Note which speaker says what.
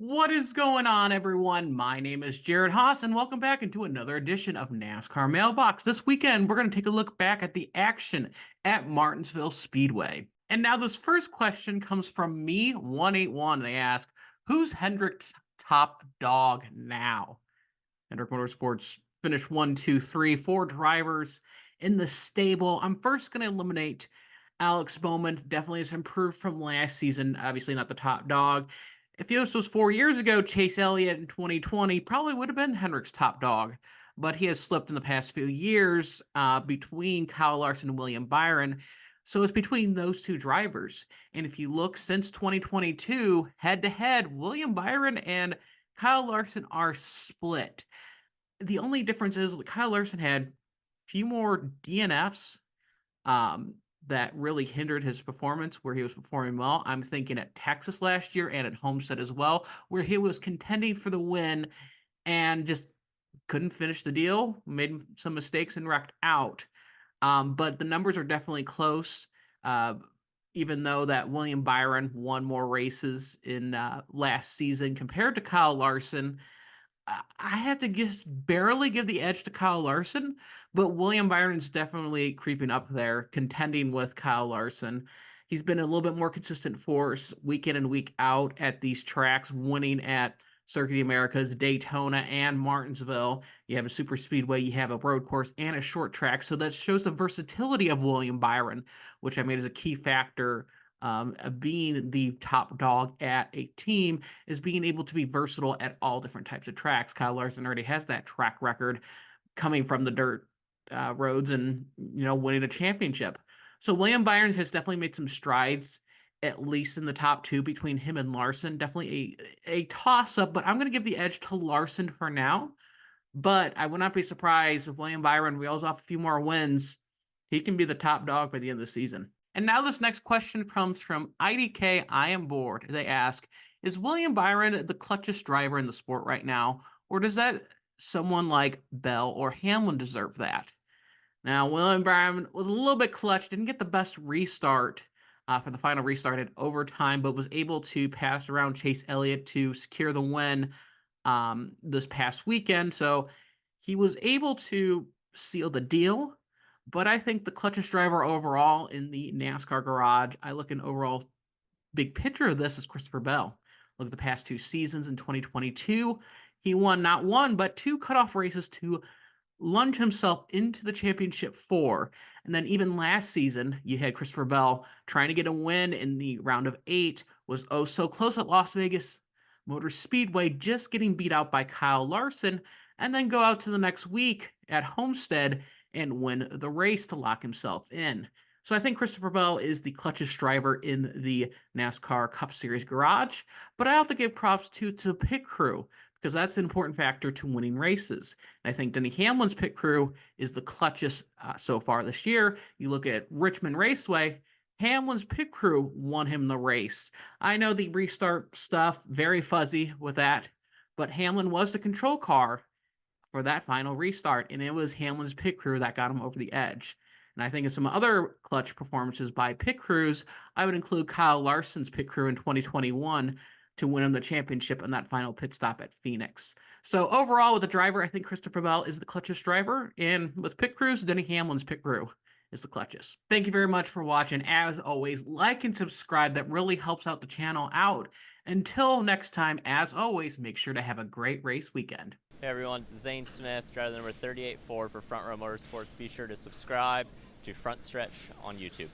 Speaker 1: What is going on, everyone? My name is Jared Haas, and welcome back into another edition of NASCAR Mailbox. This weekend, we're going to take a look back at the action at Martinsville Speedway. And now this first question comes from me, 181, and they ask, who's Hendrick's top dog now? Hendrick Motorsports finished 1, 2, 3, 4 drivers in the stable. I'm first going to eliminate Alex Bowman. Definitely has improved from last season. Obviously not the top dog. If this was 4 years ago, Chase Elliott in 2020 probably would have been Hendrick's top dog. But he has slipped in the past few years between Kyle Larson and William Byron. So it's between those two drivers. And if you look since 2022, head-to-head, William Byron and Kyle Larson are split. The only difference is Kyle Larson had a few more DNFs that really hindered his performance where he was performing well. I'm thinking at Texas last year and at Homestead as well, where he was contending for the win and just couldn't finish the deal, made some mistakes and wrecked out. But the numbers are definitely close. Even though that William Byron won more races in last season compared to Kyle Larson, I have to just barely give the edge to Kyle Larson, but William Byron's definitely creeping up there, contending with Kyle Larson. He's been a little bit more consistent force week in and week out at these tracks, winning at Circuit of the Americas, Daytona, and Martinsville. You have a super speedway, you have a road course, and a short track. So that shows the versatility of William Byron, which I made as a key factor being the top dog at a team is being able to be versatile at all different types of tracks. Kyle Larson already has that track record coming from the dirt roads and, winning a championship. So William Byron has definitely made some strides, at least in the top two between him and Larson. Definitely a toss-up, but I'm going to give the edge to Larson for now. But I would not be surprised if William Byron reels off a few more wins. He can be the top dog by the end of the season. And now this next question comes from IDK I Am Bored. They ask, is William Byron the clutchest driver in the sport right now? Or does that someone like Bell or Hamlin deserve that? Now, William Byron was a little bit clutch, didn't get the best restart for the final restart at overtime, but was able to pass around Chase Elliott to secure the win this past weekend. So he was able to seal the deal. But I think the clutchest driver overall in the NASCAR garage, I look an overall big picture of this is Christopher Bell. Look at the past two seasons in 2022. He won not one, but two cutoff races to lunge himself into the championship four. And then even last season, you had Christopher Bell trying to get a win in the round of 8, was oh so close at Las Vegas Motor Speedway, just getting beat out by Kyle Larson, and then go out to the next week at Homestead and win the race to lock himself in. So I think Christopher Bell is the clutchest driver in the NASCAR Cup Series garage, but I have to give props to pit crew because that's an important factor to winning races. And I think Denny Hamlin's pit crew is the clutchest so far this year. You look at Richmond Raceway, Hamlin's pit crew won him the race. I know the restart stuff, very fuzzy with that, but Hamlin was the control car for that final restart, and it was Hamlin's pit crew that got him over the edge. And I think in some other clutch performances by pit crews, I would include Kyle Larson's pit crew in 2021 to win him the championship on that final pit stop at Phoenix. So overall, with the driver, I think Christopher Bell is the clutchest driver, and with pit crews, Denny Hamlin's pit crew is the clutchest. Thank you very much for watching. As always, like and subscribe. That really helps out the channel out. Until next time, as always, make sure to have a great race weekend.
Speaker 2: Hey everyone, Zane Smith, driver number 38 Ford for Front Row Motorsports. Be sure to subscribe to Front Stretch on YouTube.